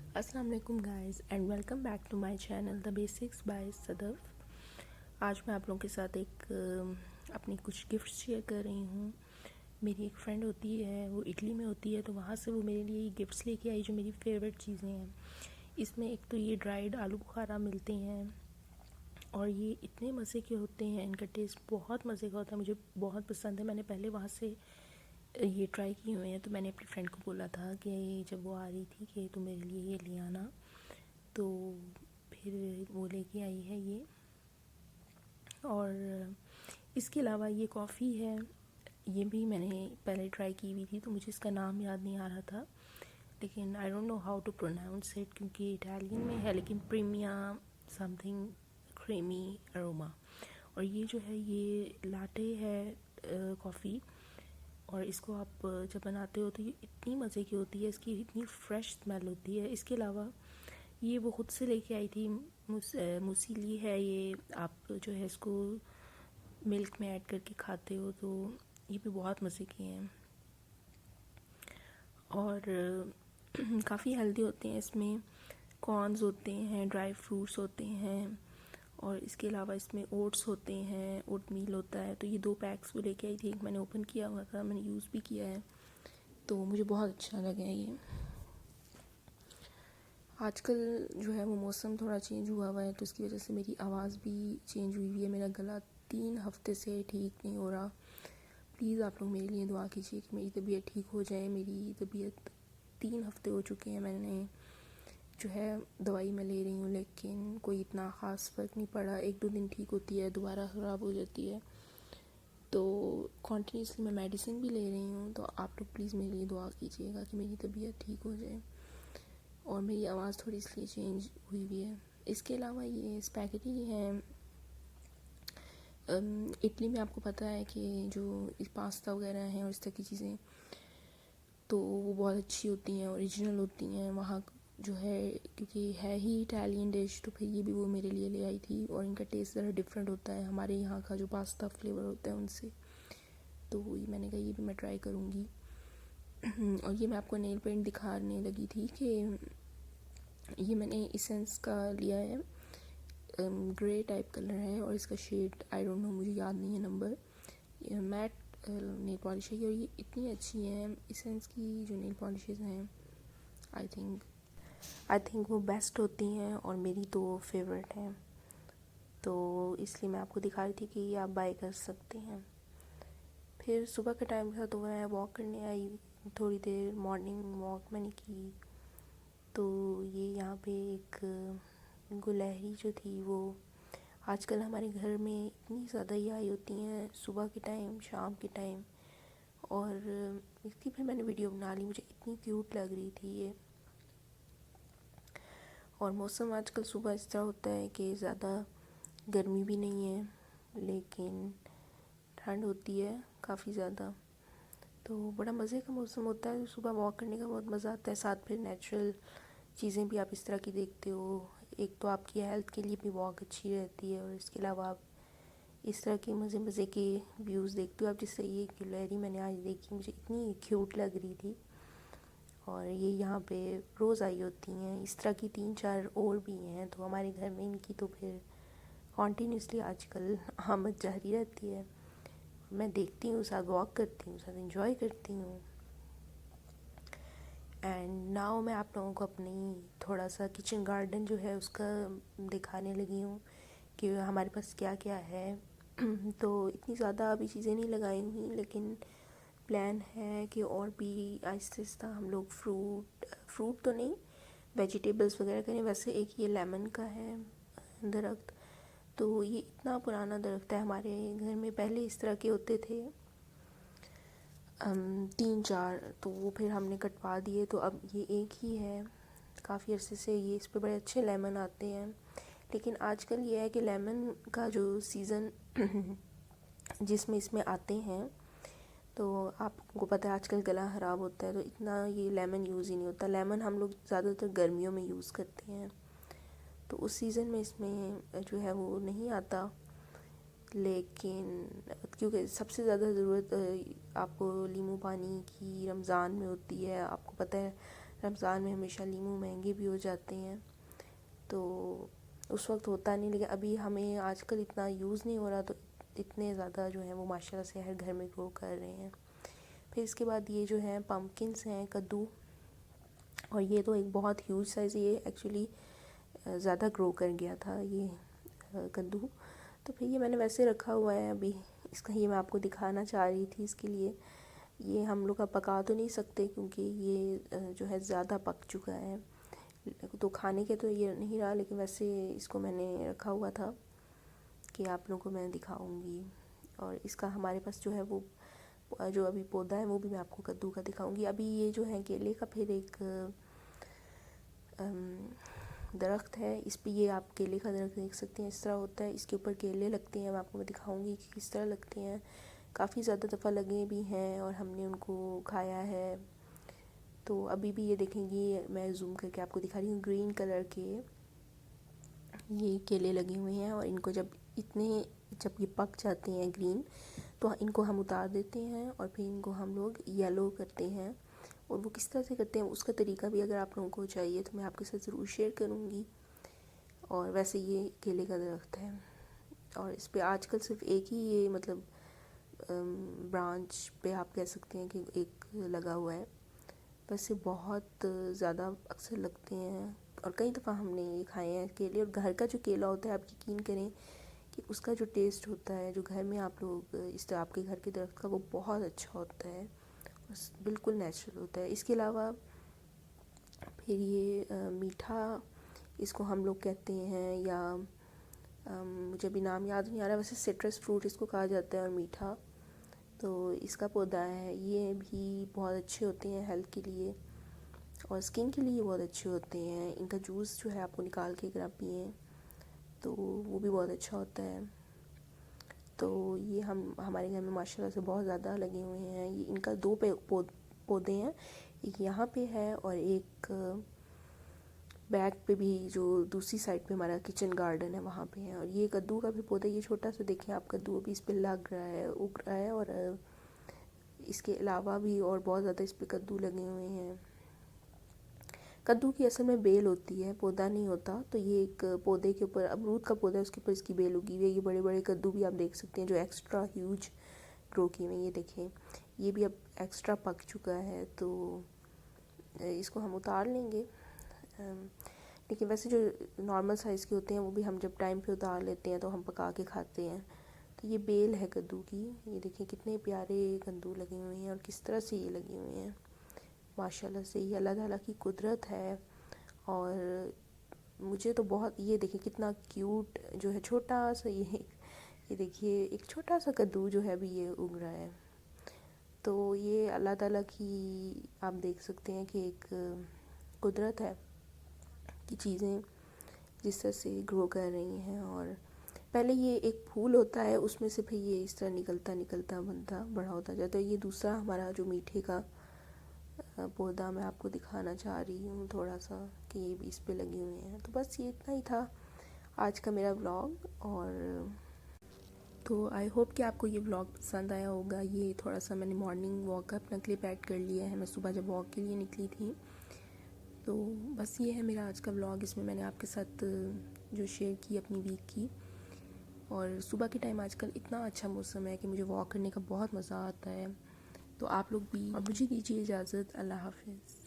अस्सलाम वालेकुम guys and welcome back to my channel the basics by Sadaf. आज मैं आप लोगों के साथ अपनी कुछ गिफ्ट्स शेयर कर रही हूँ। मेरी एक फ्रेंड होती है, वो इटली में होती है, तो वहाँ से वो मेरे लिए गिफ्ट्स लेके आई जो मेरी फेवरेट चीज़ें हैं। इसमें एक तो ये ड्राइड आलू बुखारा मिलते हैं और ये इतने मज़े के होते हैं, इनका टेस्ट बहुत मज़े का होता है, मुझे बहुत पसंद है। मैंने पहले वहाँ से ये ट्राई किए हुए हैं, तो मैंने अपनी फ्रेंड को बोला था कि जब वो आ रही थी कि तुम मेरे लिए ये ले आना, तो फिर वो लेके आई है ये। और इसके अलावा ये कॉफ़ी है, ये भी मैंने पहले ट्राई की हुई थी, तो मुझे इसका नाम याद नहीं आ रहा था, लेकिन I don't know how to pronounce it क्योंकि इटालियन में है, लेकिन प्रीमिया समथिंग क्रीमी अरोमा। और ये जो है ये लाटे है कॉफ़ी, और इसको आप जब बनाते हो तो ये इतनी मज़े की होती है, इसकी इतनी फ्रेश स्मेल होती है। इसके अलावा ये वो ख़ुद से लेके आई थी, मूसीली है ये, आप जो है इसको मिल्क में ऐड करके खाते हो तो ये भी बहुत मज़े की हैं और काफ़ी हेल्दी होते हैं। इसमें कॉर्न्स होते हैं, ड्राई फ्रूट्स होते हैं, और इसके अलावा इसमें ओट्स होते हैं, ओट मील होता है। तो ये 2 पैक्स वो लेके आई थी, एक मैंने ओपन किया हुआ था, मैंने यूज़ भी किया है, तो मुझे बहुत अच्छा लगा ये। आजकल जो है वो मौसम थोड़ा चेंज हुआ है, तो इसकी वजह से मेरी आवाज़ भी चेंज हुई है। मेरा गला 3 हफ्ते से ठीक नहीं हो रहा। प्लीज़ आप लोग मेरे लिए दुआ कीजिए कि मेरी तबीयत ठीक हो जाए। मेरी तबीयत 3 हफ्ते हो चुके हैं, मैंने जो है दवाई मैं ले रही हूँ, लेकिन कोई इतना ख़ास फ़र्क नहीं पड़ा। 1-2 दिन ठीक होती है, दोबारा ख़राब हो जाती है। तो कॉन्टीन्यूसली मैं मेडिसिन भी ले रही हूँ, तो आप लोग प्लीज़ मेरे लिए दुआ कीजिएगा कि मेरी तबीयत ठीक हो जाए। और मेरी आवाज़ थोड़ी इसलिए चेंज हुई भी है। इसके अलावा ये स्पैगेटी है, इटली में आपको पता है कि जो पास्ता वगैरह हैं और इस तरह की चीज़ें, तो वो बहुत अच्छी होती हैं, ओरिजिनल होती हैं वहाँ जो है, क्योंकि है ही इटालियन डिश, तो फिर ये भी वो मेरे लिए ले आई थी। और इनका टेस्ट ज़रा डिफरेंट होता है हमारे यहाँ का जो पास्ता फ्लेवर होता है उनसे, तो ये मैंने कहा ये भी मैं ट्राई करूँगी। और ये मैं आपको नेल पेंट दिखाने लगी थी कि ये मैंने इसेंस का लिया है, ग्रे टाइप कलर है, और इसका शेड आई डोंट नो, मुझे याद नहीं है नंबर। ये मैट नेल पॉलिश है, और ये इतनी अच्छी है इसेंस की जो नेल पॉलिशेज़ हैं, आई थिंक वो बेस्ट होती हैं और मेरी तो फेवरेट है, तो इसलिए मैं आपको दिखा रही थी कि ये आप बाय कर सकते हैं। फिर सुबह के टाइम था तो मैं वॉक करने आई, थोड़ी देर मॉर्निंग वॉक मैंने की, तो ये यहाँ पे एक गुलहरी जो थी वो, आजकल हमारे घर में इतनी ज़्यादा ये आई होती हैं सुबह के टाइम, शाम के टाइम, और इसकी फिर मैंने वीडियो बना ली, मुझे इतनी क्यूट लग रही थी ये। और मौसम आजकल सुबह इस तरह होता है कि ज़्यादा गर्मी भी नहीं है, लेकिन ठंड होती है काफ़ी ज़्यादा, तो बड़ा मज़े का मौसम होता है। सुबह वॉक करने का बहुत मज़ा आता है, साथ फिर नेचुरल चीज़ें भी आप इस तरह की देखते हो। एक तो आपकी हेल्थ के लिए भी वॉक अच्छी रहती है, और इसके अलावा आप इस तरह के मज़े मज़े के व्यूज़ देखते हो आप। जिससे ये गिलहरी मैंने आज देखी, मुझे इतनी क्यूट लग रही थी, और ये यहाँ पे रोज़ आई होती हैं। इस तरह की 3-4 और भी हैं, तो हमारे घर में इनकी तो फिर कॉन्टीन्यूसली आजकल आमद जारी रहती है। मैं देखती हूँ, साथ वॉक करती हूँ, साथ एंजॉय करती हूँ। एंड नाउ मैं आप लोगों को अपनी थोड़ा सा किचन गार्डन जो है उसका दिखाने लगी हूँ कि हमारे पास क्या क्या है। तो इतनी ज़्यादा अभी चीज़ें नहीं लगाई हुई, लेकिन प्लान है कि और भी आहिस्ता आहिस्ता हम लोग फ्रूट तो नहीं, वेजिटेबल्स वगैरह करें। वैसे एक ये लेमन का है दरख्त, तो ये इतना पुराना दरख्त है, हमारे घर में पहले इस तरह के होते थे 3-4, तो वो फिर हमने कटवा दिए, तो अब ये एक ही है। काफ़ी अरसे से ये इस पे बड़े अच्छे लेमन आते हैं, लेकिन आजकल ये है कि लेमन का जो सीज़न जिसमें इसमें आते हैं, तो आपको पता है आजकल गला ख़राब होता है, तो इतना ये लेमन यूज़ ही नहीं होता। लेमन हम लोग ज़्यादातर गर्मियों में यूज़ करते हैं, तो उस सीज़न में इसमें जो है वो नहीं आता। लेकिन क्योंकि सबसे ज़्यादा ज़रूरत आपको नींबू पानी की रमज़ान में होती है, आपको पता है रमज़ान में हमेशा लीमू महंगे भी हो जाते हैं, तो उस वक्त होता नहीं, लेकिन अभी हमें आजकल इतना यूज़ नहीं हो रहा, तो इतने ज़्यादा जो है वो माशाल्लाह से हर घर में ग्रो कर रहे हैं। फिर इसके बाद ये जो है पम्पकिन्स हैं, कद्दू, और ये तो एक बहुत ह्यूज साइज़, ये एक्चुअली ज़्यादा ग्रो कर गया था ये कद्दू। तो फिर ये मैंने वैसे रखा हुआ है अभी, इसका ये मैं आपको दिखाना चाह रही थी। इसके लिए ये हम लोग अब पका तो नहीं सकते क्योंकि ये जो है ज़्यादा पक चुका है, तो खाने के तो ये नहीं रहा, लेकिन वैसे इसको मैंने रखा हुआ था कि आप लोगों को मैं दिखाऊंगी। और इसका हमारे पास जो है वो जो अभी पौधा है वो भी मैं आपको कद्दू का दिखाऊंगी। अभी ये जो है केले का फिर एक दरख्त है, इस पे ये आप केले का दरख्त देख सकते हैं, इस तरह होता है, इसके ऊपर केले लगते हैं। मैं आपको दिखाऊंगी कि किस तरह लगते हैं, काफ़ी ज़्यादा दफ़ा लगे भी हैं और हमने उनको खाया है। तो अभी भी ये देखेंगी, मैं जूम करके आपको दिखा रही हूँ, ग्रीन कलर के ये केले लगे हुए हैं। और इनको जब ये पक जाते हैं ग्रीन, तो इनको हम उतार देते हैं और फिर इनको हम लोग येलो करते हैं। और वो किस तरह से करते हैं उसका तरीका भी अगर आप लोगों को चाहिए तो मैं आपके साथ ज़रूर शेयर करूँगी। और वैसे ये केले का दरख्त है और इस पे आजकल सिर्फ एक ही ये मतलब ब्रांच पे आप कह सकते हैं कि एक लगा हुआ है, वैसे बहुत ज़्यादा अक्सर लगते हैं और कई दफ़ा हमने ये खाए हैं केले। और घर का जो केला होता है, आप यकीन करें कि उसका जो टेस्ट होता है, जो घर में आप लोग इस तरह आपके घर के दरख्त का, वो बहुत अच्छा होता है, बिल्कुल नेचुरल होता है। इसके अलावा फिर ये मीठा इसको हम लोग कहते हैं, या मुझे अभी नाम याद नहीं आ रहा, वैसे सिट्रस फ्रूट इसको कहा जाता है। और मीठा तो इसका पौधा है, ये भी बहुत अच्छे होते हैं हेल्थ के लिए और स्किन के लिए बहुत अच्छे होते हैं। इनका जूस जो है आपको निकाल के अगर आप पिएँ तो वो भी बहुत अच्छा होता है। तो ये हम हमारे घर में माशाल्लाह से बहुत ज़्यादा लगे हुए हैं। ये इनका दो पौधे हैं, एक यहाँ पे है और एक बैक पे भी, जो दूसरी साइड पे हमारा किचन गार्डन है वहाँ पे है। और ये कद्दू का भी पौधा, ये छोटा सा देखें आप, कद्दू अभी इस पे लग रहा है, उग रहा है। और इसके अलावा भी और बहुत ज़्यादा इस पे कद्दू लगे हुए हैं। कद्दू की असल में बेल होती है, पौधा नहीं होता। तो ये एक पौधे के ऊपर, अमरूद का पौधा है, उसके ऊपर इसकी बेल उगी हुई है। ये बड़े बड़े कद्दू भी आप देख सकते हैं जो एक्स्ट्रा ह्यूज ग्रो किए हुए हैं। ये देखें, ये भी अब एक्स्ट्रा पक चुका है, तो इसको हम उतार लेंगे। लेकिन वैसे जो नॉर्मल साइज़ के होते हैं वो भी हम जब टाइम पे उतार लेते हैं तो हम पका के खाते हैं। तो ये बेल है कद्दू की, ये देखिए कितने प्यारे कद्दू लगे हुए हैं और किस तरह से ये लगे हुए हैं। माशाल्लाह से ये अल्लाह ताला की कुदरत है। और मुझे तो बहुत, ये देखिए कितना क्यूट जो है छोटा सा, ये देखिए एक छोटा सा कद्दू जो है अभी ये उग रहा है। तो ये अल्लाह ताला की आप देख सकते हैं कि एक कुदरत है कि चीज़ें जिस तरह से ग्रो कर रही हैं। और पहले ये एक फूल होता है, उसमें से फिर ये इस तरह निकलता निकलता बनता बड़ा होता जाता है। ये दूसरा हमारा जो मीठे का पौधा मैं आपको दिखाना चाह रही हूँ थोड़ा सा, कि ये भी इस पे लगे हुए हैं। तो बस ये इतना ही था आज का मेरा व्लॉग। और तो आई होप कि आपको ये व्लॉग पसंद आया होगा। ये थोड़ा सा मैंने मॉर्निंग वॉक अपना क्लिप ऐड कर लिया है, मैं सुबह जब वॉक के लिए निकली थी। तो बस ये है मेरा आज का व्लॉग, इसमें मैंने आपके साथ जो शेयर की अपनी वीक की। और सुबह के टाइम आजकल इतना अच्छा मौसम है कि मुझे वॉक करने का बहुत मज़ा आता है। तो आप लोग भी, और मुझे दीजिए इजाज़त। अल्लाह हाफ़िज़।